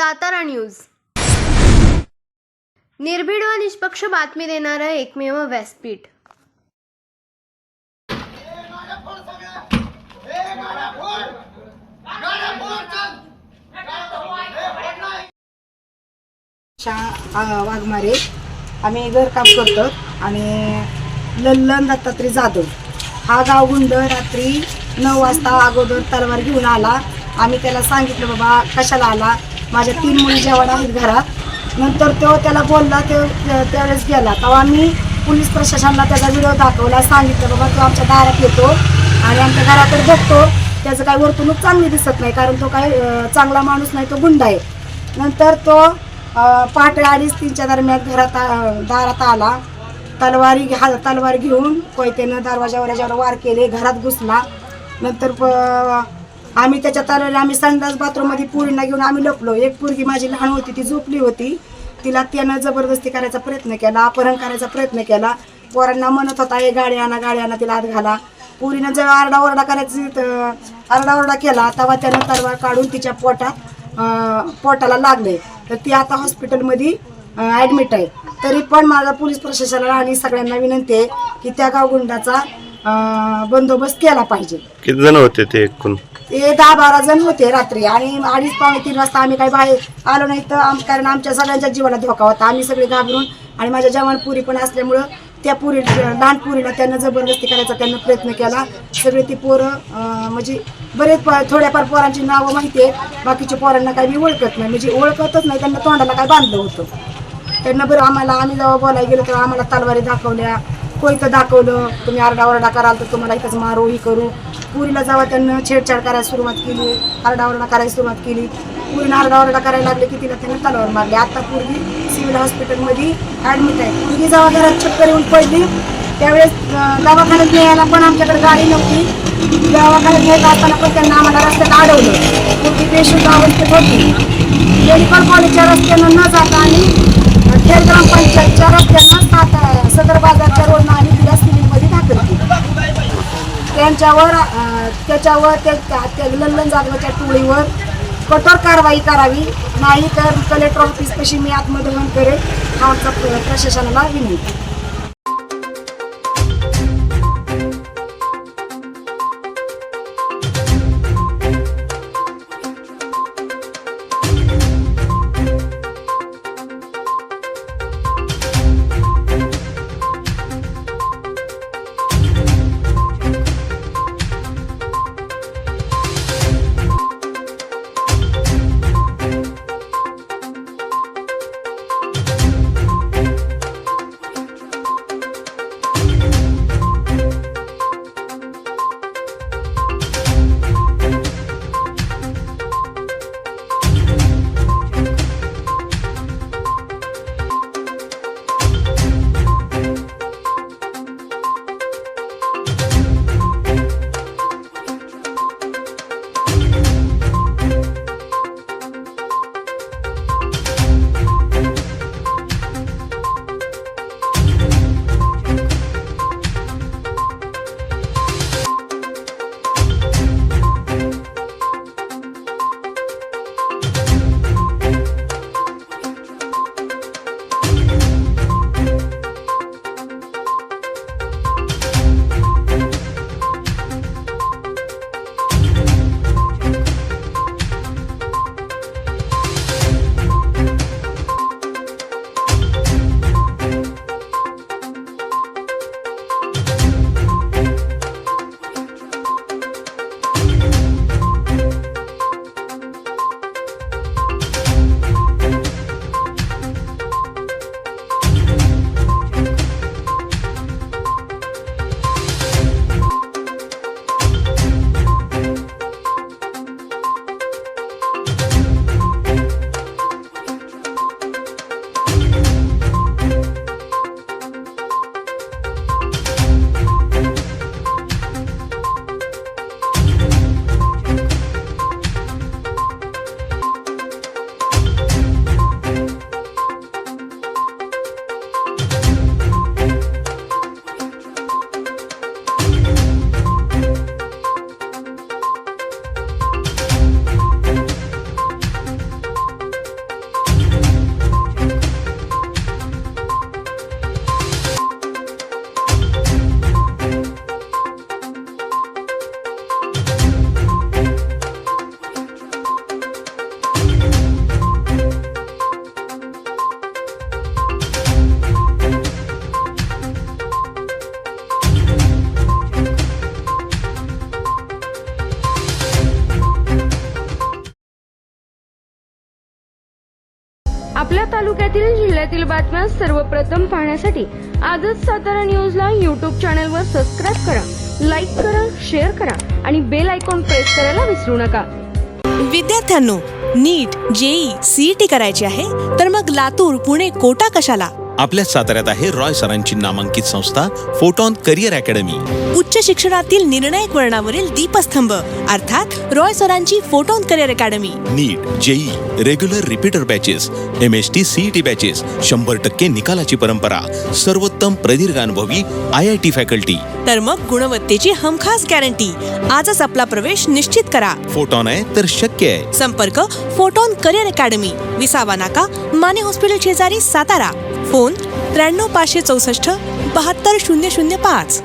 Satara news, निर्भीड व निष्पक्ष बातमी देणारं एकमेव व्यासपीठ। वाघमारे आम्ही घरकाम करतो आणि लल्लन दत्तात्रय जाधव हा गावगुंड रात्री 9 वाजता अगोदर तलवार घेऊन आला। आम्ही त्याला सांगितलं बाबा कशाला आला, माझ्या 3 मुली जेवण आहेत घरात। नंतर तो त्याला बोलला, त्यावेळेस गेला। तेव्हा आम्ही पोलीस प्रशासनाला त्याचा व्हिडिओ दाखवला, सांगितलं बाबा तो आमच्या दारात येतो आणि आमच्या घराकडे बघतो, त्याचं काही वर्तणूक चांगली दिसत नाही, कारण तो काही चांगला माणूस नाही, तो गुंड आहे। नंतर तो पहाटे 2:30-3च्या दरम्यान दारात आला, तलवार घेऊन कोयत्यानं दरवाजावर वार केले, घरात घुसला। नंतर आम्ही त्याच्या तलवारी आम्ही संडास बाथरूममध्ये पोरींना घेऊन आम्ही लपलो। एक पोरगी माझी लहान होती, ती झोपली होती, तिला त्यानं जबरदस्ती करायचा प्रयत्न केला, अपहरण करायचा प्रयत्न केला। पोरांना म्हणत होता हे गाडी आणा, तिला आत घाला। पोरीनं जेव्हा आरडाओरडा केला तेव्हा त्यानं तलवार काढून तिच्या पोटाला लागले, तर ती आता हॉस्पिटलमध्ये ॲडमिट आहे। तरी पण माझा पोलीस प्रशासनाला आणि सगळ्यांना विनंती आहे की त्या गावगुंडाचा बंदोबस्त केला पाहिजे। किती जण होते ते एकूण? ते 10-12 जण होते रात्री, आणि 2:30-3 वाजता आम्ही काही बाहेर आलो नाही, तर कारण आमच्या सगळ्यांच्या जीवाला धोका होता। आम्ही सगळे घाबरून, आणि माझ्या जवान पुरी पण असल्यामुळं त्या लहान पुरीला त्यांना जबरदस्ती करायचा त्यांना प्रयत्न केला। सगळे ती पोरं म्हणजे बरेच थोड्याफार पोरांची नावं माहिती आहे, बाकीच्या पोरांना काही मी ओळखत नाही, म्हणजे ओळखतच नाही, त्यांना तोंडाला काय बांधलं होतं। त्यांना बरं आम्ही जेव्हा बोलायला गेलो तेव्हा आम्हाला तलवारी दाखवल्या, कोयतं दाखवलं, तुम्ही आरडाओरडा कराल तर तुम्हाला इथंच मारू ही करू। पुरीला जेव्हा त्यांना छेडछाड करायला सुरुवात केली, आरडाओरडा करायला सुरुवात केली, पुरीनं आरडाओरडा करायला लागले की तिला त्यांना तलवार मारली। आता पोरगी सिव्हिल हॉस्पिटलमध्ये ॲडमिट आहे। पोरगी जेव्हा घरात चक्कर येऊन पडली त्यावेळेस दवाखान्यात न्यायला पण आमच्याकडे गाडी नव्हती। दवाखान्यात न्यायला असताना पण त्यांना आम्हाला रस्त्यात अडवलं। पोरगी बेशुद्ध अवस्थेत होती। मेडिकल कॉलेजच्या रस्त्यानं न जाता आणि खेड ग्रामपंचायतच्या रस्त्यानं सदर बाजारच्या रोडनं आम्ही तिला सिव्हिलमध्ये दाखल केली। त्याच्यावर त्या लल्लन जाधवच्या टोळीवर कठोर कारवाई करावी, नाही तर कलेक्टर ऑफिसपाशी मी आत्मदहन करेल, हा आमचा प्रशासनाला विनंती। आपल्या तालुक्यातील जिल्ह्यातील बातम्या सर्वप्रथम पाहण्यासाठी आजच सातारा न्यूजला यूट्यूब चॅनलवर सबस्क्राईब करा, लाईक करा, शेअर करा आणि बेल आयकॉन प्रेस करायला विसरू नका. विद्यार्थ्यांनो, नीट, जेई, सीईटी करायची आहे तर मग लातूर, पुणे, कोटा कशाला? आपल्या साताऱ्यात आहे रॉय सरांची नामांकित संस्था फोटॉन करिअर अकॅडमी. उच्च शिक्षणातील निर्णायक वळणावरील दीपस्तंभ अर्थात रॉय सरांची photon career academy. NEET, JEE, regular repeater batches, MST CET batches, 100% निकालाची परंपरा, सर्वोत्तम प्रदीर्घ अनुभवी IIT फॅकल्टी. तर मग गुणवत्तेची हमखास गॅरंटी. आजच आपला प्रवेश निश्चित करा. फोटॉन आहे तर शक्य आहे. संपर्क फोटॉन करिअर अकॅडमी, विसावा नाका, माने हॉस्पिटल शेजारी, सातारा. फोन 93 564 72 005.